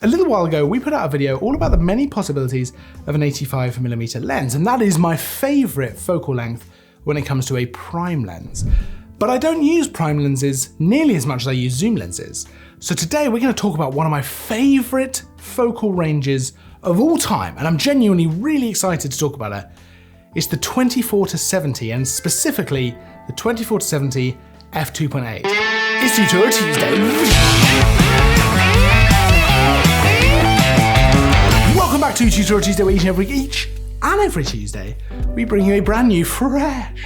A little while ago, we put out a video all about the many possibilities of an 85mm lens, and that is my favorite focal length when it comes to a prime lens. But I don't use prime lenses nearly as much as I use zoom lenses. So today we're going to talk about one of my favorite focal ranges of all time, and I'm genuinely really excited to talk about it. It's the 24-70, and specifically the 24-70 f2.8. It's Tutorial Tuesday. Welcome back to Tutorial Tuesday, where each and every Tuesday we bring you a brand new, fresh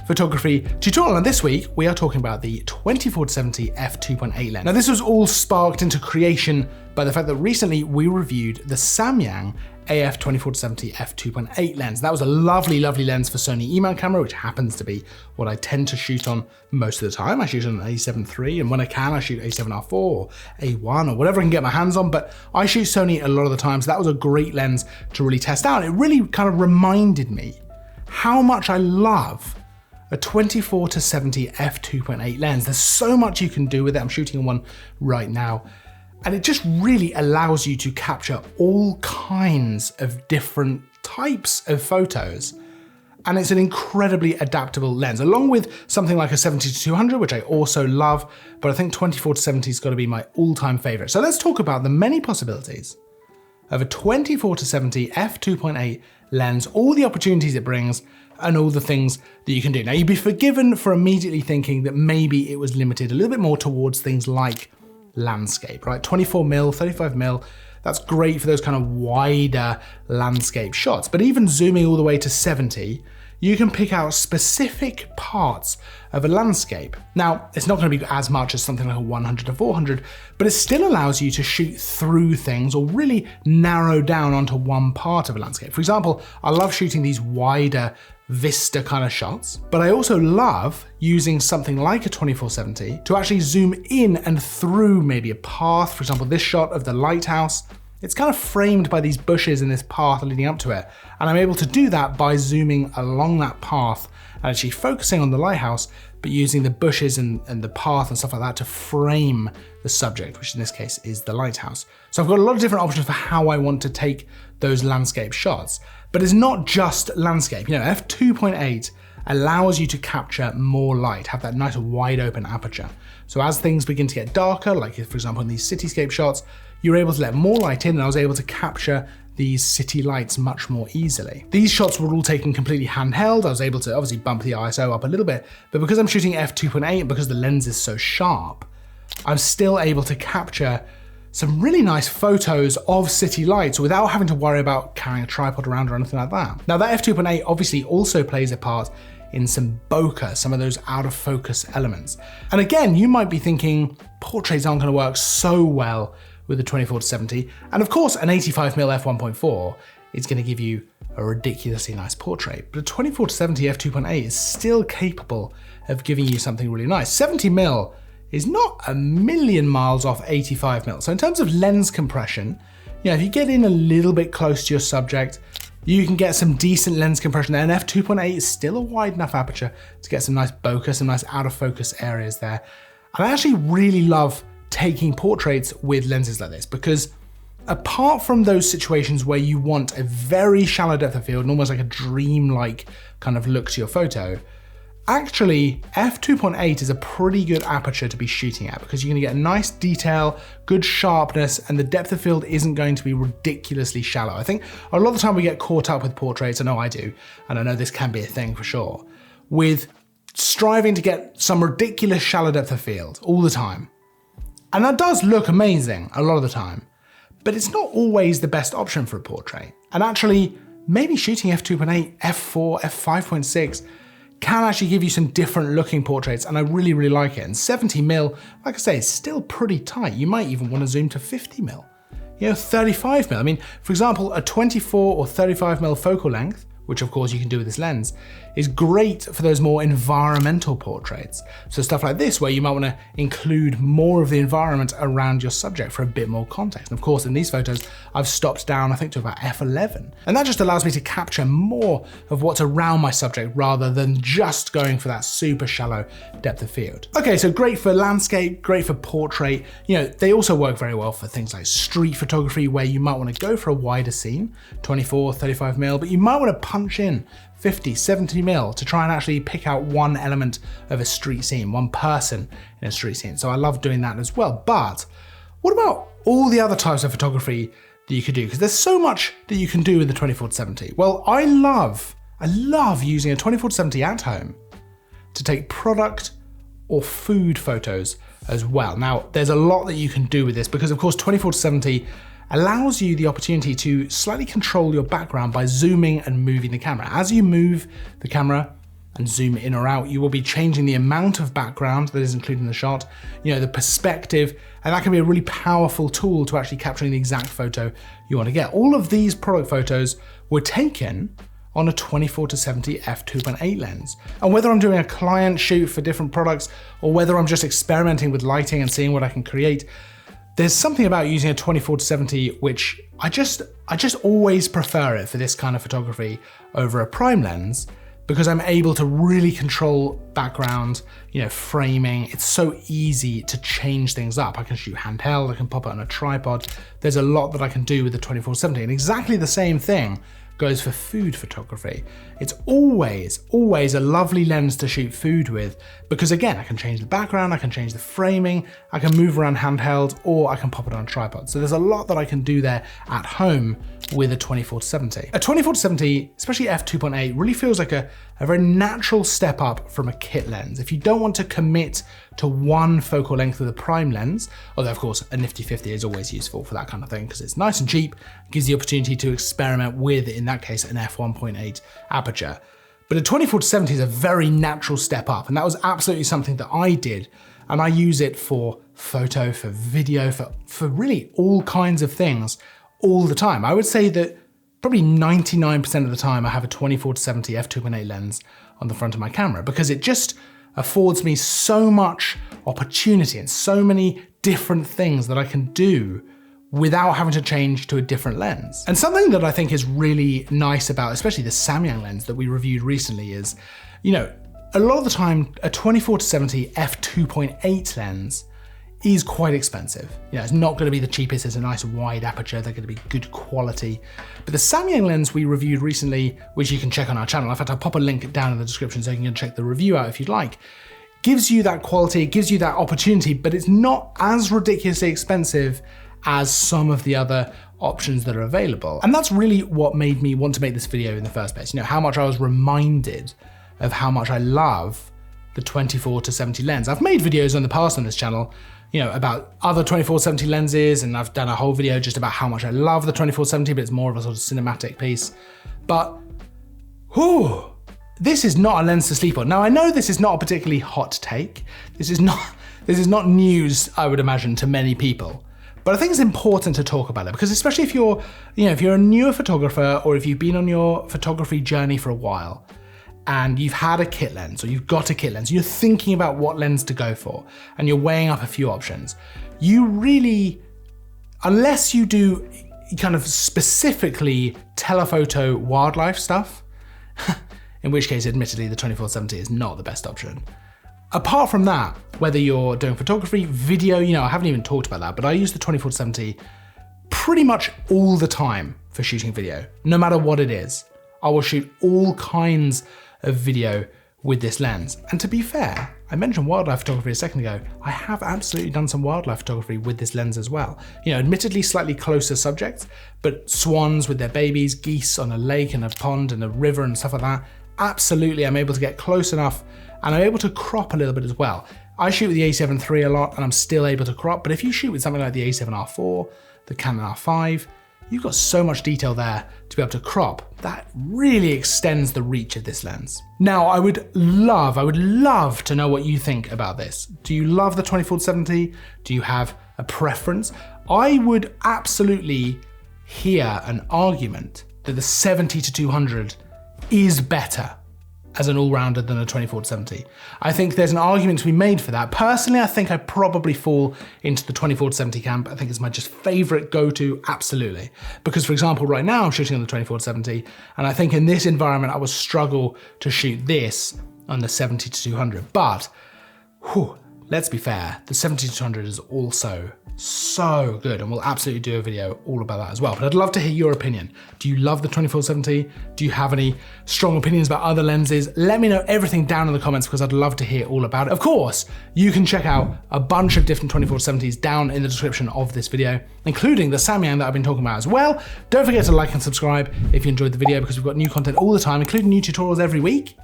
photography tutorial. And this week we are talking about the 24-70 f2.8 lens. Now this was all sparked into creation by the fact that recently we reviewed the Samyang AF 24-70 f2.8 lens. That was a lovely, lovely lens for Sony E-mount camera, which happens to be what I tend to shoot on most of the time. I shoot on an A7 III, and when I can, I shoot A7R4 or A1 or whatever I can get my hands on, but I shoot Sony a lot of the time, so that was a great lens to really test out. It really kind of reminded me how much I love a 24-70 f2.8 lens. There's so much you can do with it. I'm shooting on one right now. And it just really allows you to capture all kinds of different types of photos. And it's an incredibly adaptable lens, along with something like a 70-200, which I also love, but I think 24-70 has got to be my all-time favorite. So let's talk about the many possibilities of a 24-70 f2.8 lens, all the opportunities it brings, and all the things that you can do. Now, you'd be forgiven for immediately thinking that maybe it was limited a little bit more towards things like landscape, right? 24mm, 35mm, that's great for those kind of wider landscape shots. But even zooming all the way to 70, you can pick out specific parts of a landscape. Now, it's not going to be as much as something like a 100-400, but it still allows you to shoot through things or really narrow down onto one part of a landscape. For example, I love shooting these wider vista kind of shots, but I also love using something like a 24-70 to actually zoom in and through maybe a path. For example, this shot of the lighthouse, it's kind of framed by these bushes in this path leading up to it. And I'm able to do that by zooming along that path and actually focusing on the lighthouse, but using the bushes and the path and stuff like that to frame the subject, which in this case is the lighthouse. So I've got a lot of different options for how I want to take those landscape shots. But it's not just landscape. You know, f2.8 allows you to capture more light, have that nice wide open aperture. So as things begin to get darker, like for example in these cityscape shots, you're able to let more light in, and I was able to capture these city lights much more easily. These shots were all taken completely handheld. I was able to obviously bump the ISO up a little bit, but because I'm shooting f2.8 and because the lens is so sharp, I'm still able to capture some really nice photos of city lights without having to worry about carrying a tripod around or anything like that. Now that f2.8 obviously also plays a part in some bokeh, some of those out of focus elements. And again, you might be thinking portraits aren't going to work so well with the 24-70. And of course, an 85mm f1.4 is going to give you a ridiculously nice portrait, but a 24-70 f2.8 is still capable of giving you something really nice. 70mm is not a million miles off 85mm. So in terms of lens compression, you know, if you get in a little bit close to your subject, you can get some decent lens compression there. And f2.8 is still a wide enough aperture to get some nice bokeh, some nice out of focus areas there. And I actually really love taking portraits with lenses like this, because apart from those situations where you want a very shallow depth of field and almost like a dreamlike kind of look to your photo, actually, f2.8 is a pretty good aperture to be shooting at, because you're gonna get a nice detail, good sharpness, and the depth of field isn't going to be ridiculously shallow. I think a lot of the time we get caught up with portraits, I know I do, and I know this can be a thing for sure, with striving to get some ridiculous shallow depth of field all the time. And that does look amazing a lot of the time, but it's not always the best option for a portrait. And actually, maybe shooting f2.8, f4, f5.6, can actually give you some different looking portraits, and I really, really like it. And 70mm, like I say, is still pretty tight. You might even want to zoom to 50mm, you know, 35mm. I mean, for example, a 24 or 35mm focal length which of course you can do with this lens, is great for those more environmental portraits. So stuff like this, where you might want to include more of the environment around your subject for a bit more context. And of course, in these photos, I've stopped down, I think, to about f11. And that just allows me to capture more of what's around my subject rather than just going for that super shallow depth of field. Okay, so great for landscape, great for portrait. You know, they also work very well for things like street photography, where you might want to go for a wider scene, 24, 35mm, but you might want to punch in 50, 70mm to try and actually pick out one element of a street scene, one person in a street scene. So I love doing that as well. But what about all the other types of photography that you could do? Because there's so much that you can do with the 24-70. Well, I love using a 24-70 at home to take product or food photos as well. Now, there's a lot that you can do with this because, of course, 24-70 allows you the opportunity to slightly control your background by zooming and moving the camera. As you move the camera and zoom in or out, you will be changing the amount of background that is included in the shot, you know, the perspective, and that can be a really powerful tool to actually capturing the exact photo you want to get. All of these product photos were taken on a 24-70 f2.8 lens. And whether I'm doing a client shoot for different products or whether I'm just experimenting with lighting and seeing what I can create, there's something about using a 24-70 which I just always prefer it for this kind of photography over a prime lens, because I'm able to really control background, you know, framing. It's so easy to change things up. I can shoot handheld, I can pop it on a tripod. There's a lot that I can do with the 24-70, and exactly the same thing goes for food photography. It's always a lovely lens to shoot food with, because again, I can change the background, I can change the framing, I can move around handheld, or I can pop it on a tripod. So there's a lot that I can do there at home with a 24-70. A 24-70, especially f2.8, really feels like a very natural step up from a kit lens. If you don't want to commit to one focal length with a prime lens, although of course a nifty 50 is always useful for that kind of thing because it's nice and cheap, gives the opportunity to experiment with, in that case, an f1.8 aperture. But a 24-70 is a very natural step up, and that was absolutely something that I did, and I use it for photo, for video, for really all kinds of things all the time. I would say that probably 99% of the time I have a 24-70 f2.8 lens on the front of my camera, because it just affords me so much opportunity and so many different things that I can do without having to change to a different lens. And something that I think is really nice about, especially the Samyang lens that we reviewed recently, is, you know, a lot of the time a 24-70 f2.8 lens is quite expensive. You know, it's not going to be the cheapest. It's a nice wide aperture. They're going to be good quality. But the Samyang lens we reviewed recently, which you can check on our channel, in fact, I'll pop a link down in the description so you can check the review out if you'd like, gives you that quality, it gives you that opportunity, but it's not as ridiculously expensive as some of the other options that are available. And that's really what made me want to make this video in the first place. You know, how much I was reminded of how much I love the 24-70 lens. I've made videos in the past on this channel, you know, about other 24-70 lenses, and I've done a whole video just about how much I love the 24-70, but it's more of a sort of cinematic piece. But, whew, this is not a lens to sleep on. Now, I know this is not a particularly hot take. This is not news, I would imagine, to many people. But I think it's important to talk about it, because especially if you're a newer photographer, or if you've been on your photography journey for a while, and you've had a kit lens, or you've got a kit lens, you're thinking about what lens to go for, and you're weighing up a few options, you really, unless you do kind of specifically telephoto wildlife stuff, in which case, admittedly, the 24-70 is not the best option. Apart from that, whether you're doing photography, video, you know, I haven't even talked about that, but I use the 24-70 pretty much all the time for shooting video, no matter what it is. I will shoot all kinds of video with this lens. And to be fair, I mentioned wildlife photography a second ago. I have absolutely done some wildlife photography with this lens as well. You know, admittedly slightly closer subjects, but swans with their babies, geese on a lake and a pond and a river and stuff like that. Absolutely, I'm able to get close enough, and I'm able to crop a little bit as well. I shoot with the A7 III a lot, and I'm still able to crop, but if you shoot with something like the A7R4, the Canon R5, you've got so much detail there to be able to crop. That really extends the reach of this lens. Now, I would love to know what you think about this. Do you love the 24-70? Do you have a preference? I would absolutely hear an argument that the 70-200 is better as an all-rounder than a 24-70. I think there's an argument to be made for that. Personally, I think I probably fall into the 24-70 camp. I think it's my just favorite go-to, absolutely. Because for example, right now I'm shooting on the 24-70, and I think in this environment I would struggle to shoot this on the 70-200. But, let's be fair, the 70-200 is also so good, and we'll absolutely do a video all about that as well. But I'd love to hear your opinion. Do you love the 24-70? Do you have any strong opinions about other lenses? Let me know everything down in the comments because I'd love to hear all about it. Of course, you can check out a bunch of different 24-70s down in the description of this video, including the Samyang that I've been talking about as well. Don't forget to like and subscribe if you enjoyed the video because we've got new content all the time, including new tutorials every week.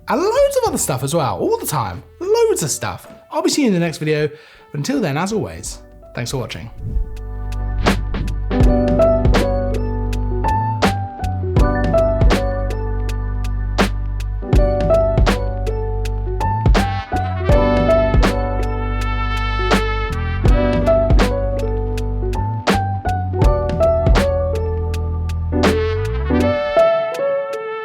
And loads of other stuff as well, all the time. Loads of stuff. I'll be seeing you in the next video. But until then, as always, thanks for watching.